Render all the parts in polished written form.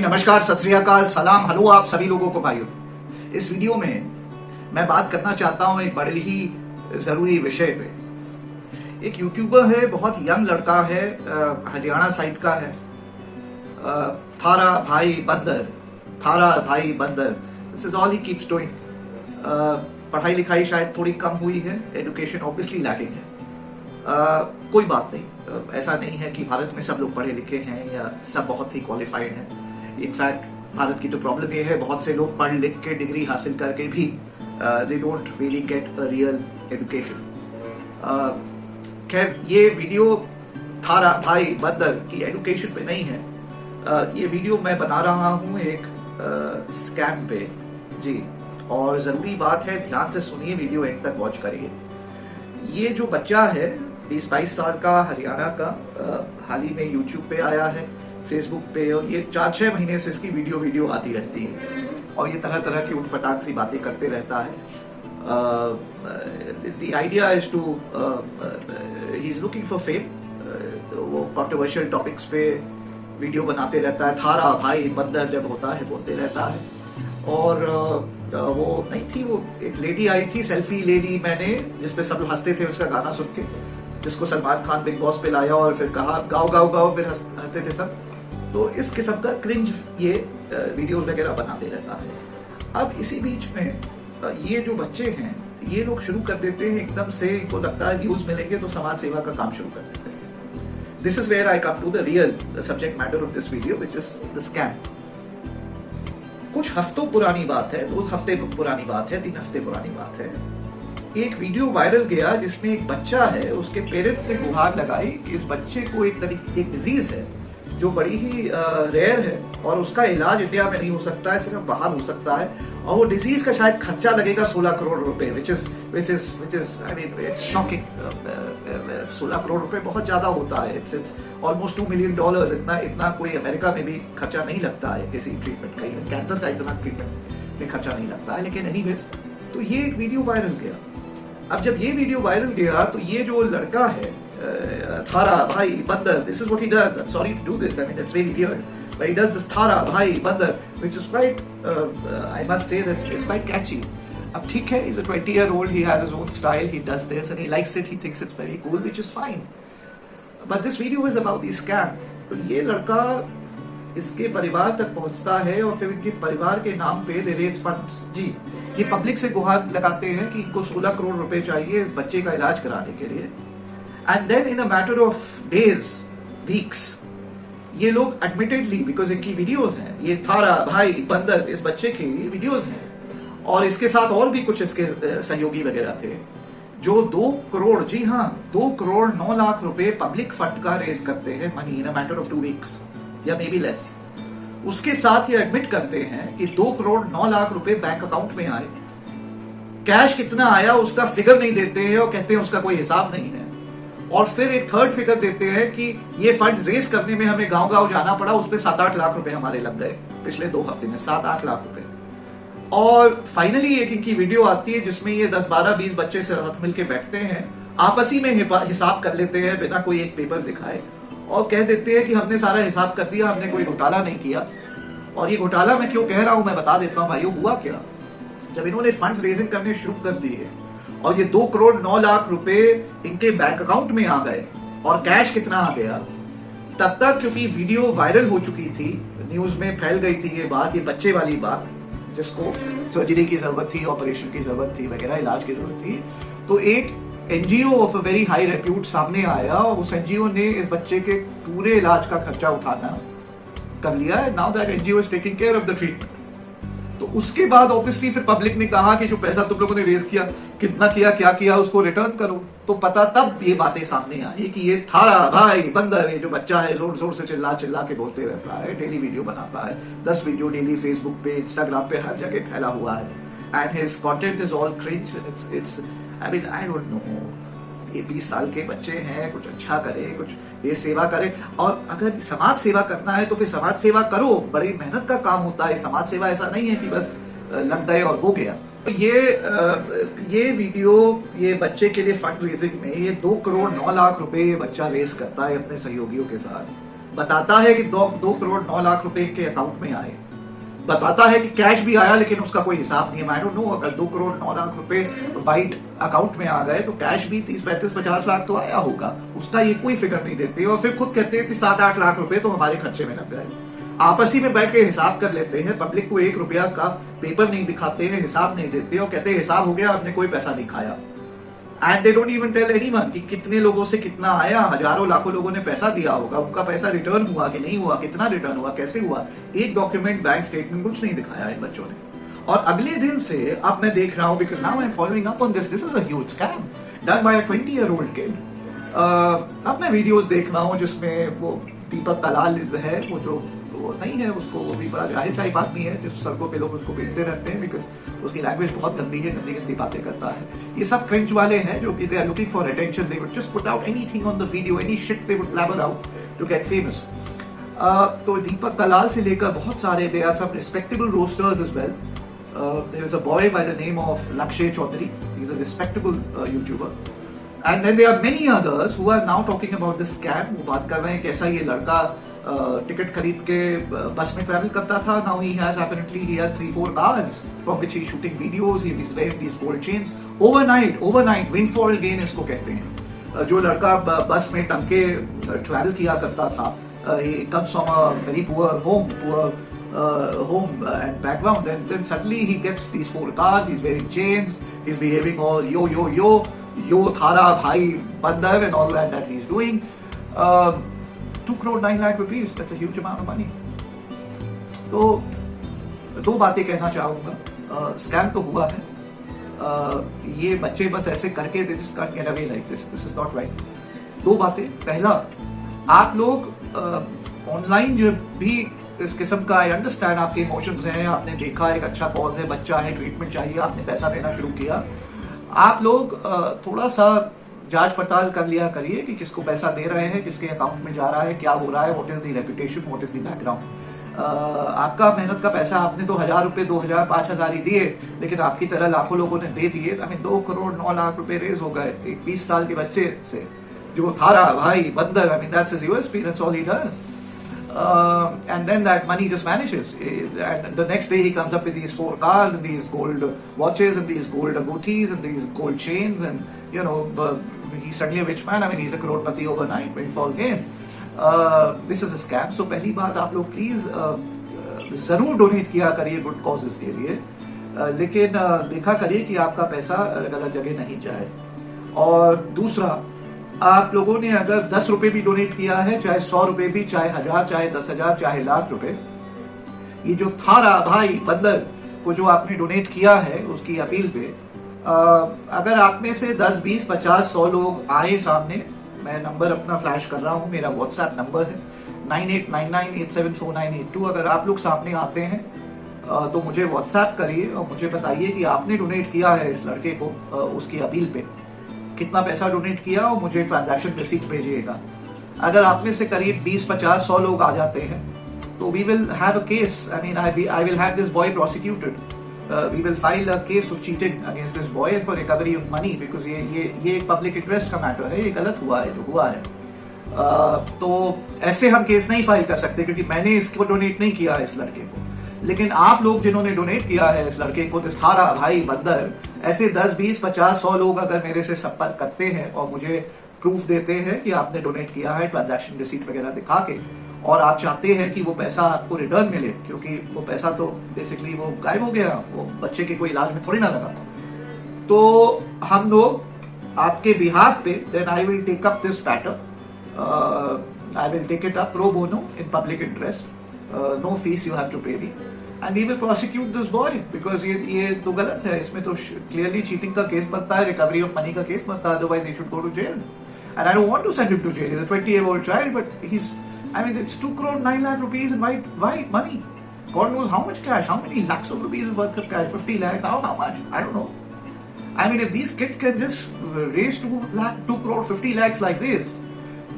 नमस्कार, सत श्री अकाल, सलाम, हेलो आप सभी लोगों को भाइयों। इस वीडियो में मैं बात करना चाहता हूं एक बड़े ही जरूरी विषय पे। एक यूट्यूबर है, बहुत यंग लड़का है, हरियाणा साइड का है, थारा भाई बंदर, थारा भाई बंदर, this is all he keeps doing. पढ़ाई लिखाई शायद थोड़ी कम हुई है, एजुकेशन ऑब्वियसली लैकिंग है। कोई बात नहीं, ऐसा नहीं है कि भारत में सब लोग पढ़े लिखे हैं या सब बहुत ही क्वालिफाइड हैं। इनफैक्ट भारत की तो प्रॉब्लम ये है, बहुत से लोग पढ़ लिख के डिग्री हासिल करके भी they don't really get a real education. खैर, ये वीडियो थारा भाई बंदर की एजुकेशन पे नहीं है। ये वीडियो मैं बना रहा हूँ एक स्कैम पे जी, और जरूरी बात है, ध्यान से सुनिए, वीडियो एंड तक वॉच करिए। ये जो बच्चा है 20-22 साल का, हरियाणा का, हाल ही में यूट्यूब पे आया है, फेसबुक पे, और ये 4-6 महीने से इसकी वीडियो आती रहती है और ये तरह तरह की उठपटांग सी बातें करते रहता है। The idea is to, he is looking for fame. वो कंट्रोवर्शियल टॉपिक्स पे वीडियो बनाते रहता है, थारा भाई बंदर जब होता है बोलते रहता है। और वो नहीं थी, वो एक लेडी आई थी, सेल्फी ले ली मैंने, जिसपे सब हंसते थे उसका गाना सुन के, जिसको सलमान खान बिग बॉस पे लाया और फिर कहा गाओ गाओ गाओ, फिर हंसते थे सब। तो इस किस्म का क्रिंज ये वीडियो वगैरह बनाते रहता है। अब इसी बीच में ये जो बच्चे हैं, ये लोग शुरू कर देते हैं एकदम से, इनको लगता है व्यूज मिलेंगे तो समाज सेवा का काम शुरू कर देते हैं। This is where I come to the real subject matter of this video, which is the scam. कुछ हफ्तों पुरानी बात है, 2 हफ्ते पुरानी बात है, 3 हफ्ते पुरानी बात है। एक वीडियो वायरल गया जिसमें एक बच्चा है, उसके पेरेंट्स ने गुहार लगाई कि इस बच्चे को एक डिजीज है जो बड़ी ही रेयर है और उसका इलाज इंडिया में नहीं हो सकता है, सिर्फ बाहर हो सकता है, और वो डिजीज का शायद खर्चा लगेगा 16 करोड़ रुपए, which is I mean it's shocking. 16 crore रुपए बहुत ज्यादा होता है, इट्स ऑलमोस्ट $2 मिलियन। इतना कोई अमेरिका में भी खर्चा नहीं लगता है किसी ट्रीटमेंट का, इवन कैंसर का इतना ट्रीटमेंट में खर्चा नहीं लगता है। लेकिन एनीवेज, तो ये एक वीडियो वायरल गया। अब जब ये वीडियो वायरल गया तो ये जो लड़का है, थारा भाई बंदर, this is what he does. I'm sorry to do this. I mean, it's very weird, but he does this थारा भाई बंदर, which is quite, I must say that it's quite catchy. अब ठीक है, he's a 20-year-old, he has his own style, he does this and he likes it, he thinks it's very cool, which is fine. But this video is about the scam. तो ये लड़का इसके परिवार तक पहुंचता है और फिर इनके परिवार के नाम पे दे रेज फंड्स। जी, ये पब्लिक से गुहार लगाते हैं कि इनको 16 करोड़ रुपए चाहिए इस बच्चे का इलाज कराने के लिए। And then in a matter of days, weeks, ये लोग एडमिटेडली, बिकॉज इनकी वीडियोस हैं, ये थारा भाई बंदर इस बच्चे की वीडियोस हैं, और इसके साथ और भी कुछ इसके सहयोगी वगैरह थे, जो 2 करोड़, जी हाँ, 2 करोड़ 9 लाख रुपए पब्लिक फंड का रेज करते हैं, money, in a matter of 2 weeks या मे बी लेस। उसके साथ ये एडमिट करते हैं कि 2 करोड़ 9 लाख रुपए बैंक अकाउंट में आए। कैश कितना आया उसका फिगर नहीं देते हैं और कहते हैं उसका कोई हिसाब नहीं है। और फिर एक थर्ड फिगर देते हैं कि ये फंड रेज करने में हमें गांव-गांव जाना पड़ा, उसपे 7-8 लाख रुपए हमारे लग गए पिछले 2 हफ्ते में, 7-8 लाख रुपए। और फाइनली एक इनकी वीडियो आती है जिसमें ये 10-12-20 बच्चे से साथ मिलकर बैठते हैं, आपसी में हिसाब कर लेते हैं बिना कोई एक पेपर दिखाए, और कह देते हैं कि हमने सारा हिसाब कर दिया, हमने कोई घोटाला नहीं किया। और ये घोटाला मैं क्यों कह रहा हूं, मैं बता देता हूं भाइयों। हुआ क्या, जब इन्होंने फंड्स रेजिंग करने शुरू कर दिए और ये 2 करोड़ 9 लाख रुपए इनके बैंक अकाउंट में आ गए, और कैश कितना आ गया, तब तक क्योंकि वीडियो वायरल हो चुकी थी, न्यूज में फैल गई थी ये बात, ये बच्चे वाली बात, जिसको सर्जरी की जरूरत थी, ऑपरेशन की जरूरत थी वगैरह, इलाज की जरूरत थी, तो एक NGO of a very high repute सामने आया और उस एनजीओ ने इस बच्चे के पूरे इलाज का खर्चा उठाना कर लिया है। Now that NGO is taking care of the treatment. तो उसके बाद ऑब्वियसली फिर पब्लिक ने कहा कि जो पैसा तुम लोगों ने रेज किया, कितना किया, क्या किया, उसको रिटर्न करो। तो पता तब ये बातें सामने आई कि ये थारा भाई बंदर, ये जो बच्चा है, जोर जोर से चिल्ला चिल्ला के बोलते रहता है, डेली वीडियो बनाता है, 10 वीडियो डेली फेसबुक पे, इंस्टाग्राम पे, हर जगह फैला हुआ है। And his content is all cringe, it's I mean I don't know. ये 20 साल के बच्चे हैं, कुछ अच्छा करे, कुछ देश सेवा करे, और अगर समाज सेवा करना है तो फिर समाज सेवा करो, बड़ी मेहनत का काम होता है। समाज सेवा ऐसा नहीं है कि बस लग गए और हो गया। ये वीडियो, ये बच्चे के लिए फंड रेजिंग में ये 2 करोड़ 9 लाख रुपए ये बच्चा रेज करता है अपने सहयोगियों के साथ। बताता है कि 2 करोड़ 9 लाख रुपए के अकाउंट में आए, बताता है कि कैश भी आया लेकिन उसका कोई हिसाब नहीं है। आई डोंट नो, अगर 2 करोड़ 9 लाख रुपए वाइट अकाउंट में आ गए तो कैश भी 30 35 50 लाख तो आया होगा, उसका ये कोई फिगर नहीं देते और फिर खुद कहते हैं कि 7-8 लाख रुपए तो हमारे खर्चे में लग गए। आपस ही में बैठ के हिसाब कर लेते हैं, पब्लिक को 1 रुपया का पेपर नहीं दिखाते हैं, हिसाब नहीं देते और कहते हैं हिसाब हो गया, आपने कोई पैसा नहीं खाया। And they don't even tell anyone कि कितने लोगों से कितना आया। हजारों लाखों लोगों ने पैसा दिया होगा, उनका पैसा रिटर्न हुआ कि नहीं हुआ, कितना रिटर्न हुआ, कैसे हुआ, एक डॉक्यूमेंट, बैंक स्टेटमेंट कुछ नहीं दिखाया इन बच्चों ने। और अगले दिन से अब मैं देख रहा हूं, because now I am following up on this is a huge scam done by a 20-year-old kid. अब मैं वीडियोस देख रहा हूं जिसमें वो दीपक कलाल है, वो नहीं है, उसको वो भी बड़ा जाहिर टाइप आदमी है, जिस सड़कों पे लोग उसको भेजते रहते हैं बिकॉज उसकी लैंग्वेज बहुत गंदी है, गंदी गंदी बातें करता है। ये सब क्रिंज वाले हैं जो कि they are looking for attention, they would just put out anything on the video, any shit they would blabber out to get famous. तो दीपक कलाल से लेकर बहुत सारे, they are some respectable roasters as well. There is a boy by the name of Lakshya Chaudhary, he is a respectable YouTuber. And then there are many others who are now talking about this scam. वो बात कर रहे हैं कैसा ये लड़का ticket खरीद के बस में ट्रैवल करता था। Now he has apparently he has 3-4 cars from which he is shooting videos, he is wearing these gold chains overnight windfall gain इसको कहते हैं। जो लड़का बस में टंग के ट्रैवल किया करता था, he comes from a very poor home and background, and then suddenly he gets these 4 cars, he's wearing chains, he's behaving all yo thara bhai bandar and all that he's doing. 2 crore 9 lakh rupees, that's a huge amount of money. तो 2 बातें कहना चाहूंगा। Scam तो हुआ है, ये बच्चे बस ऐसे करके दे just can't get away like this is not right। 2 बातें, पहला, आप लोग ऑनलाइन जो भी इस किस्म का, आई अंडरस्टैंड आपके इमोशंस हैं, आपने देखा एक अच्छा कॉज है, बच्चा है, ट्रीटमेंट चाहिए, आपने पैसा देना शुरू किया। आप लोग थोड़ा सा जांच पड़ताल कर लिया करिए कि किसको पैसा दे रहे हैं, किसके अकाउंट में जा रहा है, क्या हो रहा है, what is the reputation, what is the background. आपका मेहनत का पैसा, आपने तो 1000 रुपए, 2000, 5000 ही दिए, लेकिन आपकी तरह लाखों लोगों ने दे दिए। 2 करोड़ 9 लाख रुपए रेज हो गए एक 20 साल के बच्चे से, जो थारा भाई बंदर, that's his USP, that's all he does। And then that money just vanishes, and the next day he comes up with these 4 cars and these gold watches and these gold angutis and these gold chains, and he's suddenly a rich man। he's a crorepati overnight, windfall gain। this is a scam। so पहली बात, आप लोग please जरूर donate किया करिए good causes के लिए, लेकिन देखा करिए कि आपका पैसा गलत जगह नहीं जाए। और दूसरा, आप लोगों ने अगर 10 रुपए भी डोनेट किया है, चाहे 100 रुपए भी, चाहे 1000, चाहे 10,000, चाहे लाख रुपए, ये जो थारा भाई बंदर को जो आपने डोनेट किया है उसकी अपील पे, अगर आप में से 10, 20, 50, 100 लोग आए सामने, मैं नंबर अपना फ्लैश कर रहा हूं, मेरा व्हाट्सएप नंबर है 9899874982। अगर आप लोग सामने आते हैं तो मुझे व्हाट्सएप करिए और मुझे बताइए कि आपने डोनेट किया है इस लड़के को, उसकी अपील पे कितना पैसा डोनेट किया, और मुझे ट्रांजैक्शन रिसीट भेजिएगा। अगर आप में से करीब 20, 50, 100 लोग आ जाते हैं तो we will have a case. I will have this boy prosecuted। we will file a case of cheating against this boy and for recovery of money, because ये एक पब्लिक इंटरेस्ट का मैटर है, ये गलत हुआ है जो हुआ है। तो ऐसे हम केस नहीं फाइल कर सकते क्योंकि मैंने इसको डोनेट नहीं किया है इस लड़के को, लेकिन आप लोग जिन्होंने डोनेट किया है इस लड़के को, तो थारा भाई बंदर, ऐसे 10, 20, 50, 100 लोग अगर मेरे से संपर्क करते हैं और मुझे प्रूफ देते हैं कि आपने डोनेट किया है, ट्रांजैक्शन रिसीट वगैरह दिखा के, और आप चाहते हैं कि वो पैसा आपको रिटर्न मिले, क्योंकि वो पैसा तो बेसिकली वो गायब हो गया, वो बच्चे के कोई इलाज में थोड़ी ना लगा था, तो हम लोग आपके बिहाफ पे, then I will take up this matter, I will take it up pro bono in public interest, no fees you have to pay me, and we will prosecute this boy, because ये तो गलत है, इसमें तो clearly cheating का case बनता है, recovery of money का केस बनता है, otherwise he should go to jail, and I don't want to send him to jail. He's a 20-year-old child, but it's 2 crore 9 lakh rupees in white money. God knows how much cash, how many lakhs of rupees worth of cash, 50 lakhs, how much, I don't know. If these kids can just raise 2 crore 50 lakhs like this,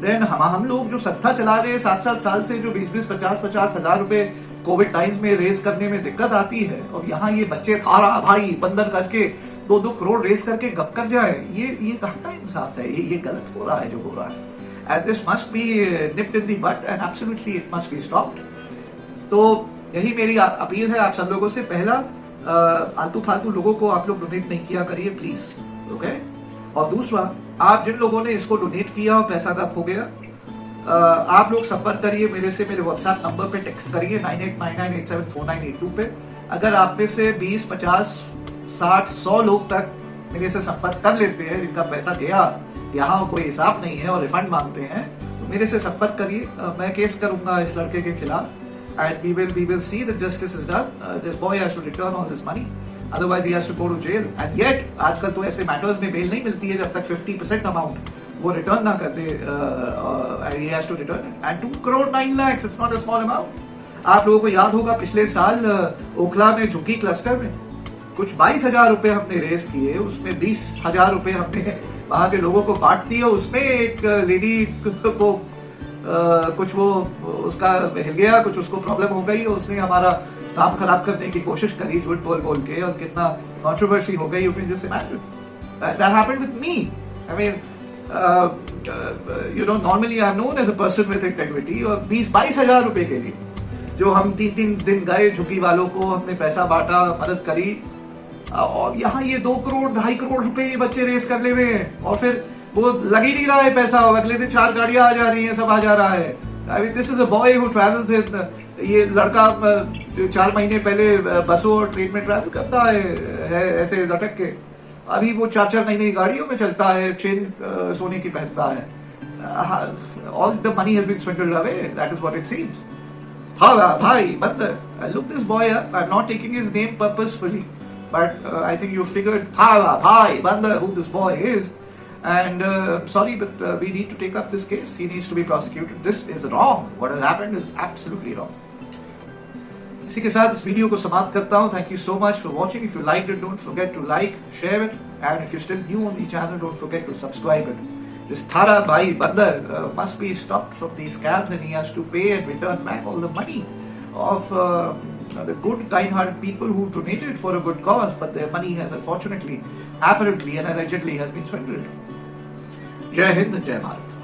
then हम लोग जो संस्था चला रहे हैं 7 साल से, जो 20, 50 हजार रुपए कोविड टाइम्स में रेस करने में दिक्कत आती है, और यहाँ ये बच्चे थारा भाई बंदर करके 2 करोड़ रेस करके गप कर जाए, ये कहाँ का इंसाफ है, ये गलत हो रहा है जो हो रहा है। and this must be nipped in the bud and absolutely it must be stopped. तो यही मेरी अपील है आप सब लोगों से. पहला, आलतू फालतू लोगों को आप लोग डोनेट नहीं किया करिए प्लीज, ओके. और दूसरा, आप जिन लोगों ने इसको डोनेट किया और पैसा गप हो गया, आप लोग संपर्क करिए मेरे से. मेरे व्हाट्सएप नंबर पे टेक्स्ट करिए 9899874982 पे. अगर आप में से 20, 50, 60, 100 लोग तक मेरे से संपर्क कर लेते हैं जिनका पैसा गया, यहाँ कोई हिसाब नहीं है और रिफंड मांगते हैं, तो मेरे से संपर्क करिए. मैं केस करूंगा इस लड़के के खिलाफ and we will see that justice is done. This boy has to return all this money, otherwise he has to go to jail. And yet आजकल तो ऐसे मैटर्स में बेल नहीं मिलती है जब तक 50% अमाउंट वो रिटर्न ना कर दे. He has to return it. And 2 crore 9 lakhs, it's not a small amount. आप लोगों को याद होगा पिछले साल ओखला में झुग्गी क्लस्टर में कुछ 22,000 रुपए हमने रेस किए, उसमें 20,000 रुपए हमने वहां के लोगों को बांट दिए. उसमें एक लेडी को कुछ वो उसका हिल गया, कुछ उसको प्रॉब्लम हो गई और उसने हमारा काम खराब करने की कोशिश करी झूठ बोल बोल के, और कितना कंट्रोवर्सी हो गई. You can just imagine that happened with me. I mean you know, normally I am known as a person with integrity. और 20-22,000 रुपए के लिए जो हम 3 दिन गए झुग्गी वालों को, हमने पैसा बांटा, मदद करी, और यहाँ ये 2 करोड़ 2.5 करोड़ रुपए ये बच्चे रेस कर ले हुए हैं. और फिर वो लग ही नहीं रहा है पैसा, अगले दिन 4 गाड़ियां आ जा रही हैं, सब आ जा रहा है. I mean this is a boy who travels in. ये लड़का जो 4 महीने पहले बसों और ट्रेन में ट्रैवल करता है ऐसे लटक के, अभी वो 4 नई गाड़ियों में चलता है, चेन सोने की पहनता है. All the money has been spended away, that is what it seems. था भाई बंदर, look this boy up. I am not taking his name purposefully, but I think you figured, bhai, banda, who this boy is. And sorry, but we need to take up this case. He needs to be prosecuted. This is wrong. What has happened is absolutely wrong. इसी के साथ इस video को समाप्त करता हूँ. Thank you so much for watching. If you liked it, don't forget to like, share it, and if you're still new on the channel, don't forget to subscribe it. This Thara Bhai Bandar must be stopped from these scams, and he has to pay and return back all the money of the good, kind-hearted people who donated for a good cause, but their money has unfortunately, apparently, and allegedly has been swindled. Jai Hind and Jai Bharat.